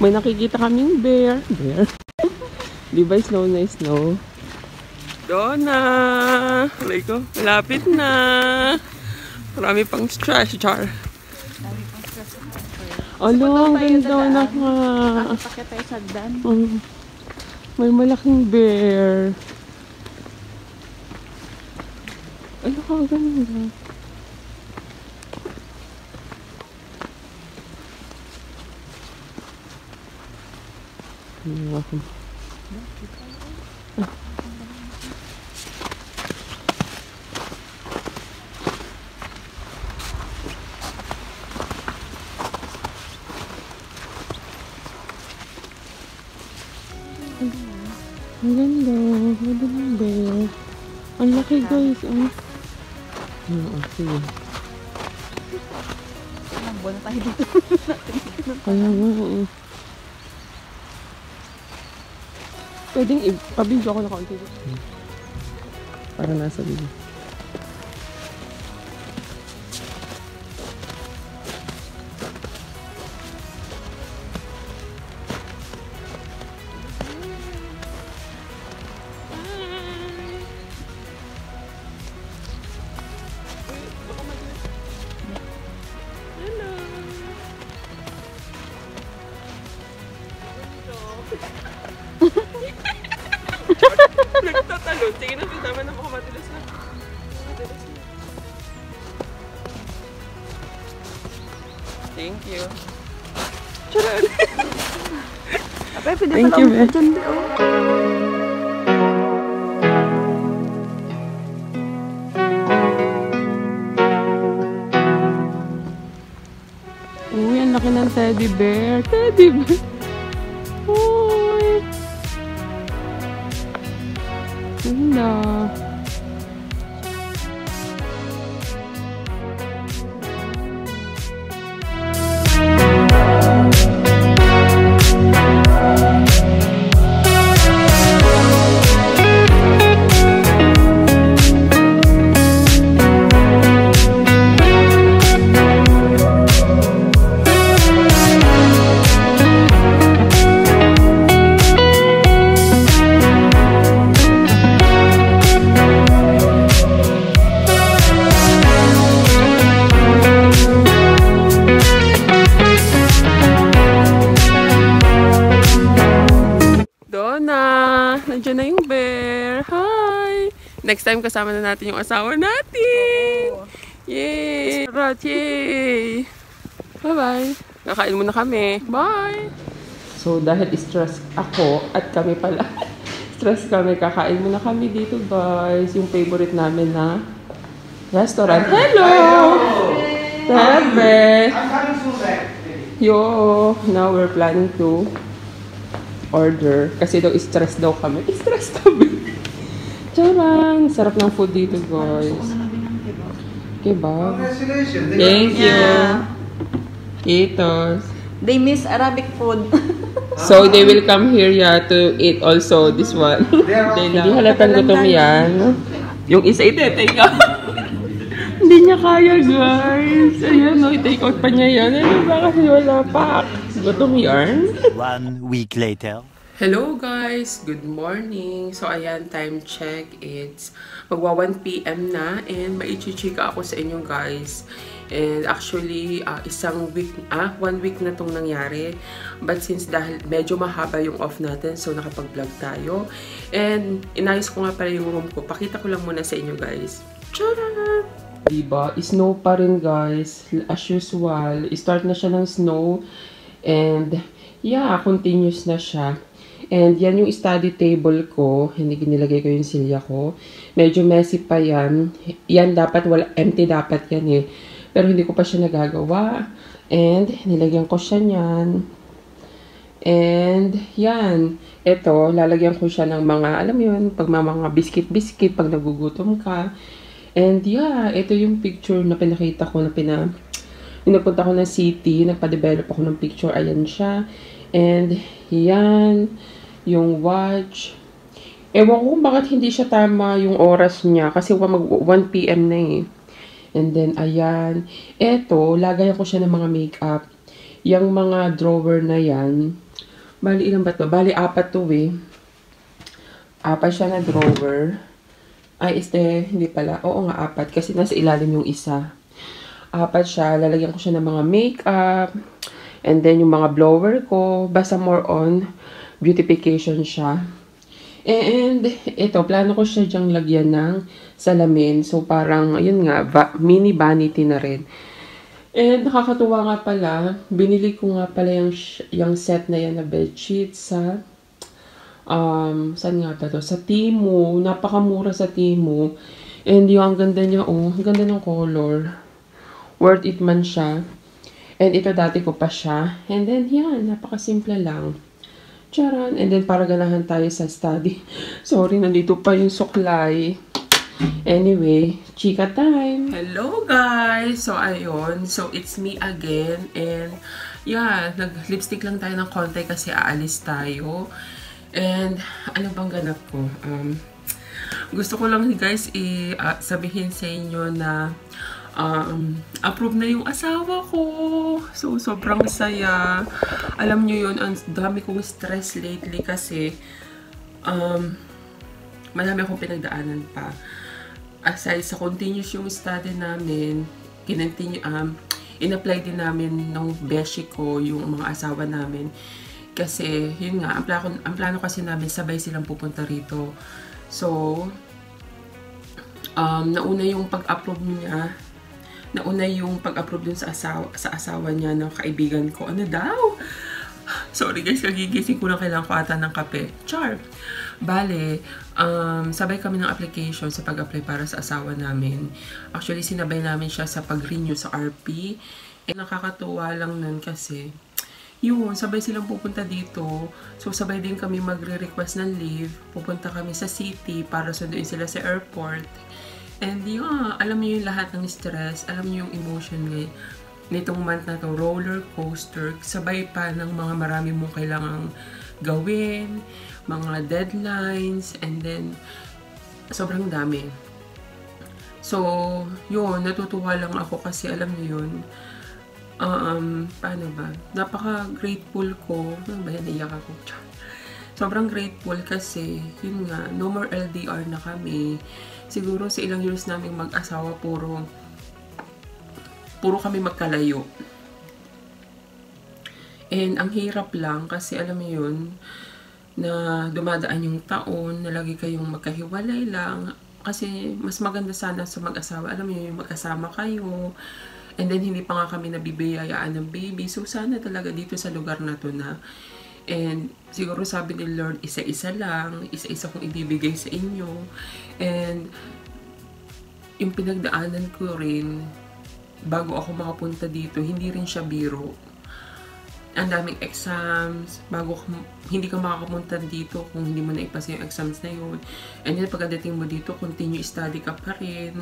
May nakikita kaming bear. Bear? Di ba snow na snow? Doon na! Alay ko, malapit na! Marami pang stress jar. Alo, ang ganda na nga. Pakita tayo sa dan. May malaking bear. Ano ka, ganda. Ang ganda. Ganda ng bear. Ang laki guys. Sige. Ilang buwan na tayo dito. Kaya nga eh. Pwedeng ipabidyo ako na kaunti. Para nasa video. Nagtatalon. Sige na, tama na ako matilas na. Thank you. Charan! Thank you, be. Uy, ang laki ng teddy bear. Teddy bear. Uy. Ganda. Nandiyan na yung bear. Hi! Next time kasama na natin yung asawa natin. Yay! Rat, yay! Bye-bye. Kakain muna kami. Bye! So, dahil stress ako at kami pala, stress kami, kakain muna kami dito guys. Yung favorite namin na restaurant. Hello! Tebe! Yo! Now we're planning to order. Kasi daw, stress daw kami. Stress kami. Charan! Sarap ng food dito, guys. Okay ba? Congratulations. Thank you. Itos. They miss Arabic food. So, they will come here, yeah, to eat also this one. Hindi halatang gutom yan. Yung isa, ite-take out. Hindi niya kaya, guys. Ayan, no, i-take out pa niya yan. Ano ba kasi wala pa? Gutom yarn. 1 week later. Hello guys! Good morning! So ayan, time check. It's magwa 1 PM na and maichichika ako sa inyo guys. And actually, 1 week na tong nangyari. But since dahil medyo mahaba yung off natin, so nakapag-vlog tayo. And inayos ko nga pala yung room ko. Pakita ko lang muna sa inyo guys. Tcharam! Diba? Snow pa rin guys. As usual. Start na siya ng snow. And yeah, continuous na siya. And yan yung study table ko. Hindi ginilagay ko yung silya ko. Medyo messy pa yan. Yan dapat, empty dapat yan eh. Pero hindi ko pa siya nagagawa. And nilagyan ko siya niyan. And yan. Ito, lalagyan ko siya ng mga, alam mo yun, pag mga biscuit-biscuit, pag nagugutom ka. And yeah, ito yung picture na pinakita ko na nung nagpunta ko ng city, nagpa-develop ako ng picture, ayan siya. And, yan, yung watch. Ewan ko kung bakit hindi siya tama yung oras niya, kasi mag 1 PM na eh. And then, ayan. Eto, lagayan ko siya ng mga makeup. Yung mga drawer na yan, Bali, ilan ba to? Bali, 4 to eh. 4 siya na drawer. Ay, hindi pala. Oo nga, 4. Kasi nasa ilalim yung isa. 4 siya. Lalagyan ko siya ng mga makeup. And then, yung mga blower ko. Basta more on beautification siya. And, ito, plano ko siya dyang lagyan ng salamin. So, parang, ayun nga, mini vanity na rin. And nakakatuwa nga pala, binili ko nga pala yung set na yan na bedsheet sa, saan nga ba to? Sa Temu. Napakamura sa Temu. And yung ang ganda niya, ang ganda ng color. Worth it man siya. And ito dati ko pa siya. And then yan, napakasimple lang. Charan. And then para ganahan tayo sa study. Sorry, nandito pa yung suklay. Anyway, chika time! Hello guys! So, ayun. So, it's me again. And, yeah, nag-lipstick lang tayo ng konti kasi aalis tayo. And, ano bang ganap ko? Gusto ko lang guys sabihin sa inyo na approve na yung asawa ko. So, sobrang saya. Alam nyo yun, ang dami kong stress lately kasi marami akong pinagdaanan pa. Aside sa continuous yung study namin, in-apply din namin ng beshi ko yung mga asawa namin. Kasi, yun nga, ang plano kasi namin, sabay silang pupunta rito. So, nauna yung pag-approve niya. Nauna yung pag-approve dun sa asawa niya ng kaibigan ko. Ano daw? Sorry guys, kagigising ko lang, kailangan ko ata ng kape. Char! Bale, sabay kami ng application sa pag-apply para sa asawa namin. Actually, sinabay namin siya sa pag-renew sa RP. And nakakatuwa lang nun kasi, yun, sabay silang pupunta dito. So, sabay din kami magre-request ng leave. Pupunta kami sa city para sunduin sila sa airport. And yeah, alam niyo yung lahat ng stress, alam niyo yung emotion nitong month na to, roller coaster, sabay pa ng mga marami mong kailangang gawin, mga deadlines, and then sobrang dami. So, yun, natutuwa lang ako kasi alam niyo yun, paano ba? Napaka-grateful ko. Ano ba yan? Naiyak ako. Sobrang grateful kasi, yun nga, no more LDR na kami. Siguro sa ilang years naming mag-asawa, puro kami magkalayo. And ang hirap lang kasi alam mo yun, na dumadaan yung taon, na lagi kayong magkahiwalay lang. Kasi mas maganda sana sa mag-asawa, alam mo yun, yung magkasama kayo. And then hindi pa nga kami nabibiyayaan ng baby. So sana talaga dito sa lugar na to na. And siguro sabi ni Lord, isa-isa lang, isa-isa kong ibibigay sa inyo. And yung pinagdaanan ko rin, bago ako makapunta dito, hindi rin siya biro. Ang daming exams, hindi ka makakapunta dito kung hindi mo na ipasa yung exams na yun. And then pagdating mo dito, continue study ka pa rin.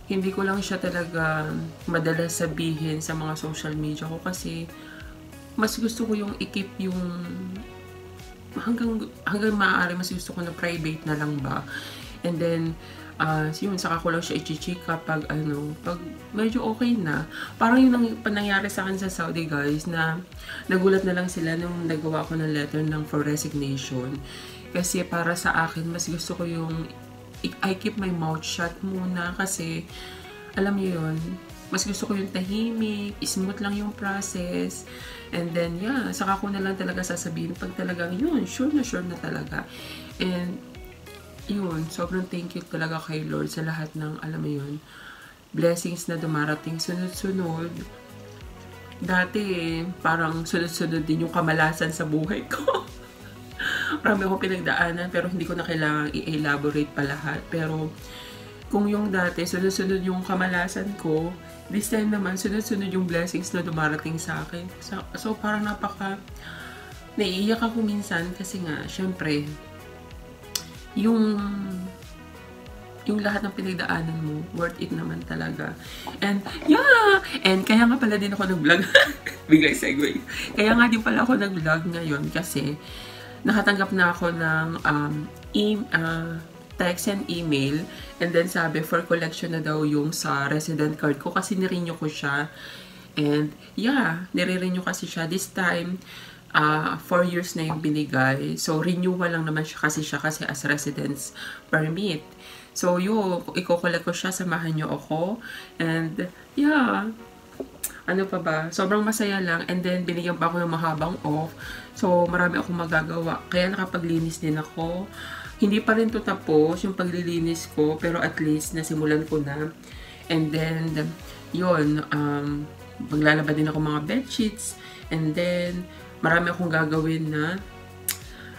Hindi ko lang siya talaga madalas sabihin sa mga social media ko kasi mas gusto ko yung i-keep yung hanggang maaari, mas gusto ko na private na lang ba. And then, yun, saka ko lang siya i-chika pag medyo okay na. Parang yun ang nangyari sa akin sa Saudi guys, na nagulat na lang sila nung nagawa ko ng letter for resignation. Kasi para sa akin, mas gusto ko yung I keep my mouth shut muna kasi alam niyo yun, mas gusto ko yung tahimik, smooth lang yung process. And then, yeah, saka ko na lang talaga sasabihin pag talagang yun, sure na talaga. And yun, sobrang thank you talaga kay Lord sa lahat ng, alam mo yun, blessings na dumarating sunod-sunod. Dati, parang sunod-sunod din yung kamalasan sa buhay ko. Marami akong pinagdaanan, pero hindi ko na kailangang i-elaborate pa lahat. Pero, kung yung dati, sunod-sunod yung kamalasan ko, this time naman, sunod-sunod yung blessings na dumarating sa akin. So parang naiiyak ako minsan kasi nga, syempre, yung lahat ng pinagdaanan mo, worth it naman talaga. And, yeah! And kaya nga pala din ako nag-vlog. Bigay segue. Kaya nga din pala ako nag-vlog ngayon kasi nakatanggap na ako ng text and email. And then sabi, for collection na daw yung sa resident card ko kasi nirenew ko siya. And, yeah, nire-renew kasi siya. This time, 4 years na yung binigay. So, renewal lang naman siya kasi as residence permit. So, yun, iko-collect ko siya, samahan niyo ako. And, yeah, ano pa ba? Sobrang masaya lang. And then, binigyan pa ako ng mahabang off. So, marami akong magagawa. Kaya nakapaglinis din ako. Hindi pa rin to tapos yung paglilinis ko, pero at least nasimulan ko na. And then, yun, maglalaba din ako mga bedsheets. And then, marami akong gagawin na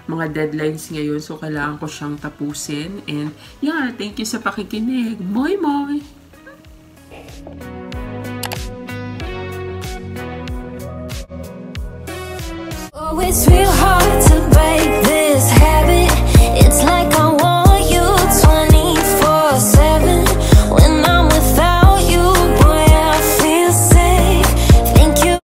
mga deadlines ngayon. So, kailangan ko siyang tapusin. And, yeah, thank you sa pakikinig. Moy moy!